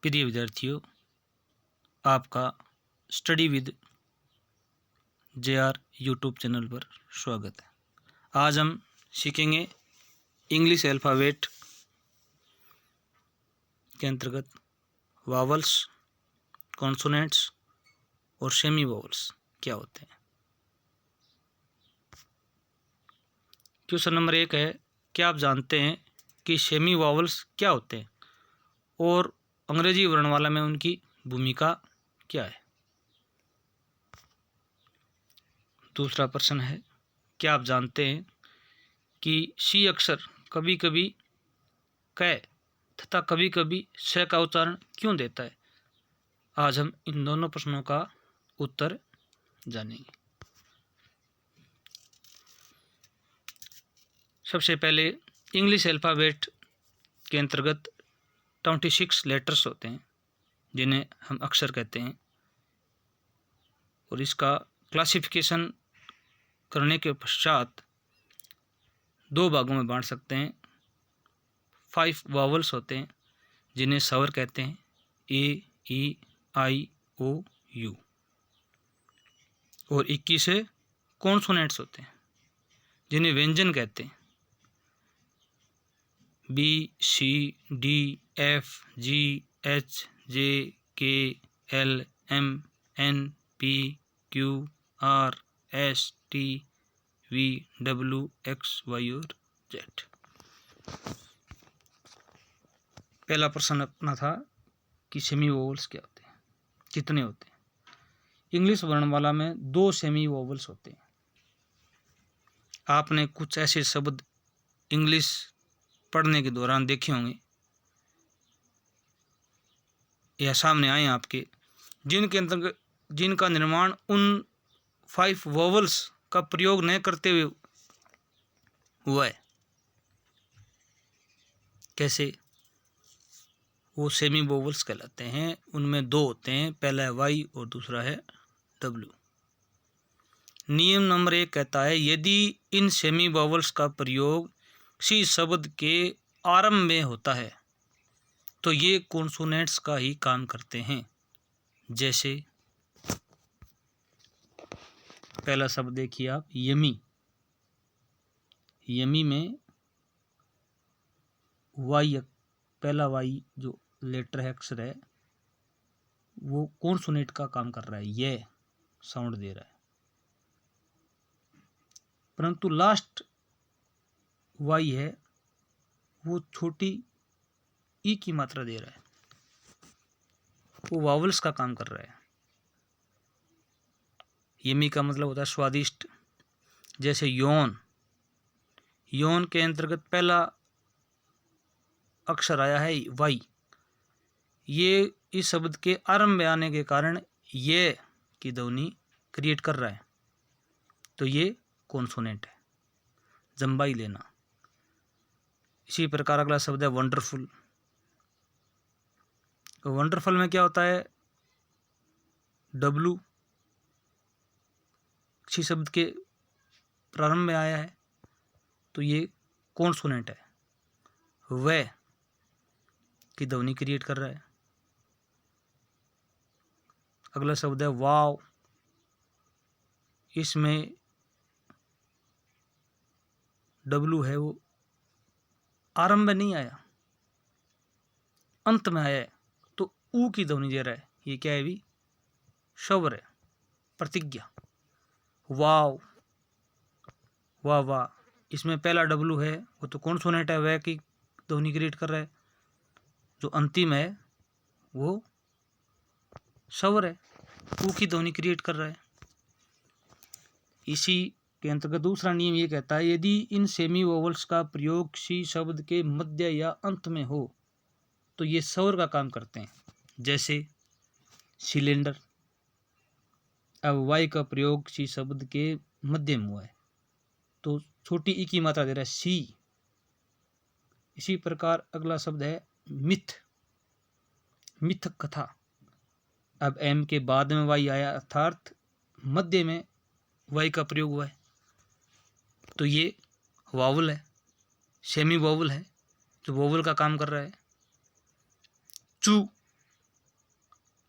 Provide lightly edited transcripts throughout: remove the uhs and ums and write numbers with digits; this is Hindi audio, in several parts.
प्रिय विद्यार्थियों, आपका study with JR YouTube channel पर स्वागत है। आज हम सीखेंगे इंग्लिश अल्फ़ाबेट के अंतर्गत वावल्स, कॉन्सोनेंट्स और सेमी वावल्स क्या होते हैं। क्वेश्चन नंबर 1 है, क्या आप जानते हैं कि सेमी वावल्स क्या होते हैं और अंग्रेजी वर्णमाला में उनकी भूमिका क्या है। दूसरा प्रश्न है, क्या आप जानते हैं कि सी अक्षर कभी कभी क तथा कभी कभी स का उच्चारण क्यों देता है। आज हम इन दोनों प्रश्नों का उत्तर जानेंगे। सबसे पहले इंग्लिश अल्फ़ाबेट के अंतर्गत 26 लेटर्स होते हैं जिन्हें हम अक्षर कहते हैं, और इसका क्लासिफिकेशन करने के पश्चात दो भागों में बांट सकते हैं। 5 वावल्स होते हैं जिन्हें स्वर कहते हैं, ए, ई, आई, ओ, यू, और 21 कॉन्सोनेंट्स होते हैं जिन्हें व्यंजन कहते हैं, B, C, D, F, G, H, J, K, L, M, N, P, Q, R, S, T, V, W, X, Y और जेड। पहला प्रश्न अपना था कि सेमी वोवल्स क्या होते हैं, कितने होते हैं। इंग्लिश वर्णमाला में 2 सेमी वोवल्स होते हैं। आपने कुछ ऐसे शब्द इंग्लिश पढ़ने के दौरान देखे होंगे या सामने आए आपके, जिनके अंतर्गत जिनका निर्माण उन 5 वोवल्स का प्रयोग न करते हुए हुआ है। कैसे? वो सेमी वोवल्स कहलाते हैं। उनमें 2 होते हैं, पहला है वाई और दूसरा है डब्ल्यू। नियम नंबर 1 कहता है, यदि इन सेमी वोवल्स का प्रयोग किसी शब्द के आरंभ में होता है तो ये कॉन्सोनेंट्स का ही काम करते हैं। जैसे पहला शब्द देखिए आप, यमी। यमी में वाई, पहला वाई जो लेटर है, अक्षर है, वो कॉन्सोनेंट का काम कर रहा है, ये साउंड दे रहा है। परंतु लास्ट वाई है वो छोटी ई की मात्रा दे रहा है, वो वावल्स का काम कर रहा है। यमी का मतलब होता है स्वादिष्ट। जैसे यौन, यौन के अंतर्गत पहला अक्षर आया है वाई, ये इस शब्द के आरंभ में आने के कारण ये की ध्वनि क्रिएट कर रहा है, तो ये कॉन्सोनेंट है, जम्बाई लेना। इसी प्रकार अगला शब्द है वंडरफुल। तो वंडरफुल में क्या होता है, डब्लू किसी शब्द के प्रारंभ में आया है तो ये कॉन्सोनेंट है, वह की ध्वनि क्रिएट कर रहा है। अगला शब्द है वाव। इसमें डब्लू है वो आरंभ में नहीं आया, अंत में आया है, तो ऊ की ध्वनि दे रहा है। ये क्या है भी, स्वर है, प्रतिज्ञा। वाव, वाह वाह, इसमें पहला डब्लू है वो तो कॉन्सोनेंट है, वह की ध्वनि क्रिएट कर रहा है। जो अंतिम है वो स्वर है, ऊ की ध्वनि क्रिएट कर रहा है। इसी के अंतर्गत दूसरा नियम ये कहता है, यदि इन सेमी वोवल्स का प्रयोग किसी शब्द के मध्य या अंत में हो तो ये स्वर का काम करते हैं। जैसे सिलेंडर, अब वाई का प्रयोग किसी शब्द के मध्य में हुआ है तो छोटी ई की मात्रा दे रहा है, सी। इसी प्रकार अगला शब्द है मिथ, मिथक कथा। अब एम के बाद में वाई आया अर्थात मध्य में वाई का प्रयोग हुआ है, तो ये वावल है, सेमी वावल है, जो वावल का काम कर रहा है। चू,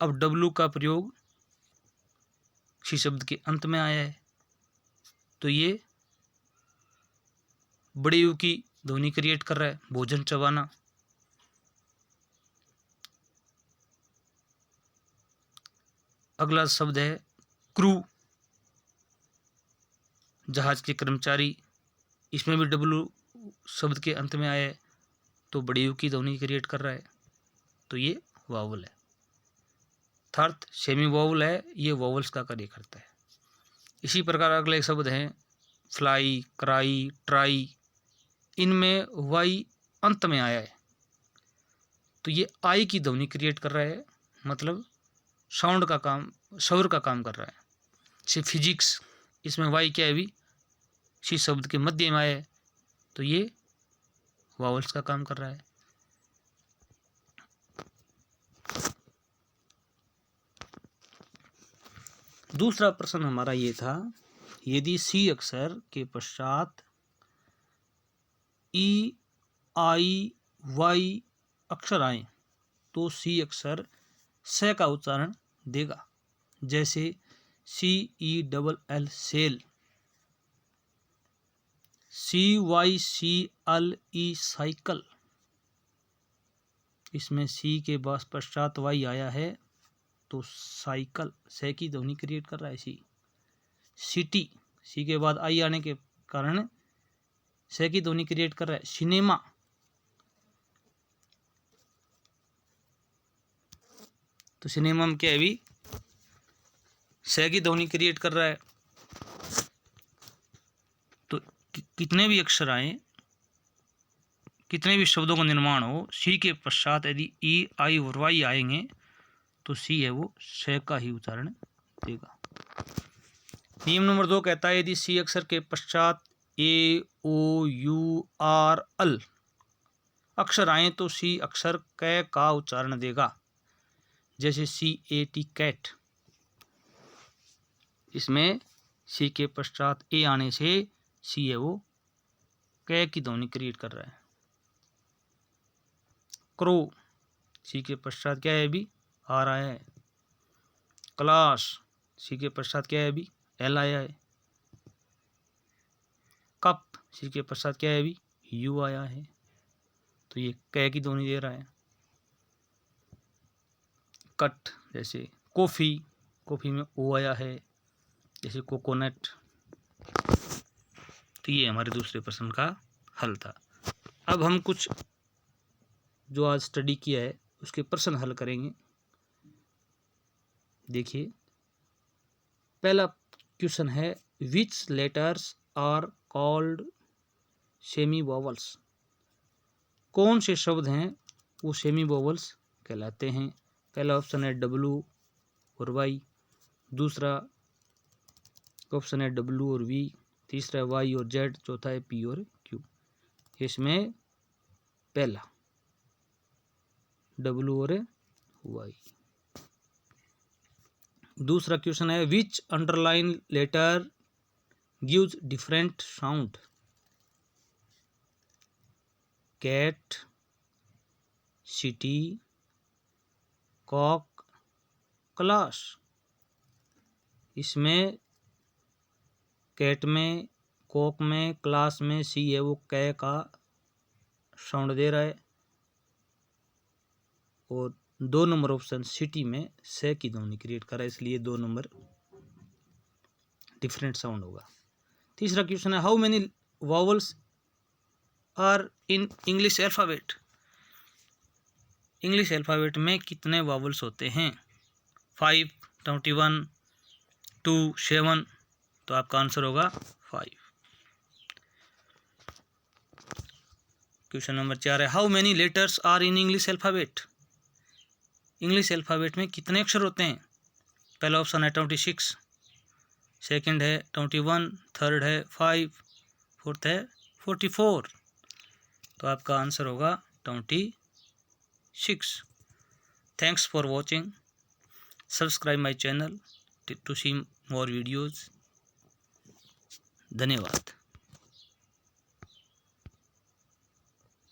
अब डब्लू का प्रयोग सी शब्द के अंत में आया है, तो ये बड़े यू की ध्वनि क्रिएट कर रहा है, भोजन चबाना। अगला शब्द है क्रू, जहाज के कर्मचारी। इसमें भी डब्लू शब्द के अंत में आया है, तो बड़े यू की ध्वनि क्रिएट कर रहा है, तो ये वावल है। अर्थात सेमी वावल है, ये वावल्स का कार्य करता है। इसी प्रकार अगले शब्द हैं फ्लाई, क्राई, ट्राई। इनमें वाई अंत में आया है, तो ये आई की ध्वनि क्रिएट कर रहा है, मतलब साउंड का काम, स्वर का काम कर रहा है। जैसे फिजिक्स, इसमें वाई क्या है भी, सी शब्द के मध्य में आया है, तो ये वावल्स का काम कर रहा है। दूसरा प्रश्न हमारा ये था, यदि सी अक्षर के पश्चात ई, आई, वाई अक्षर आए तो सी अक्षर स का उच्चारण देगा। जैसे CELL सेल, CYCLE साइकिल। इसमें सी के पश्चात वाई आया है, तो साइकिल से की ध्वनि क्रिएट कर रहा है सी। सिटी, सी के बाद आई आने के कारण से की ध्वनि क्रिएट कर रहा है। सिनेमा, तो सिनेमा में क्या है भी, से की ध्वनि क्रिएट कर रहा है। तो कितने भी अक्षर आए, कितने भी शब्दों का निर्माण हो, सी के पश्चात यदि ई, आई और वाई आएंगे तो सी है वो से का ही उच्चारण देगा। नियम नंबर 2 कहता है, यदि सी अक्षर के पश्चात ए, ओ, यू, आर, अल अक्षर आए तो सी अक्षर कै का उच्चारण देगा। जैसे CAT कैट, इसमें सी के पश्चात ए आने से सी है वो कै की ध्वनि क्रिएट कर रहा है। क्रो, सी के पश्चात क्या है अभी, आर आया है। क्लास, सी के पश्चात क्या है अभी, एल आया है। कप, सी के पश्चात क्या है अभी, यू आया है, तो ये कै की ध्वनि दे रहा है। कट, जैसे कॉफ़ी, कॉफ़ी में ओ आया है। जैसे कोकोनट। तो ये हमारे दूसरे प्रश्न का हल था। अब हम कुछ जो आज स्टडी किया है उसके प्रश्न हल करेंगे। देखिए, पहला क्वेश्चन है, which letters are called semi vowels. कौन से शब्द हैं वो सेमी वोवल्स कहलाते हैं। पहला ऑप्शन है डब्लू और वाई, दूसरा ऑप्शन है डब्लू और वी, तीसरा है वाई और जेड, चौथा है पी और क्यू। इसमें पहला डब्लू और वाई। दूसरा क्वेश्चन है, which underline letter gives different sound. Cat, city, cock, class. इसमें कैट में, कॉक में, क्लास में सी है वो कै का साउंड दे रहा है, और 2 नंबर ऑप्शन सिटी में से की ध्वनि क्रिएट कर रहा है, इसलिए 2 नंबर डिफरेंट साउंड होगा। तीसरा क्वेश्चन है, how many vowels are in English alphabet. English alphabet में कितने वावल्स होते हैं। 5, 21, 2, 7, तो आपका आंसर होगा 5। क्वेश्चन नंबर 4 है, how many letters are in English alphabet. English alphabet में कितने अक्षर होते हैं। पहला ऑप्शन है 26, सेकंड है 21, थर्ड है 5, फोर्थ है 44, तो आपका आंसर होगा 26। Thanks for watching, subscribe my channel to see more videos. धन्यवाद।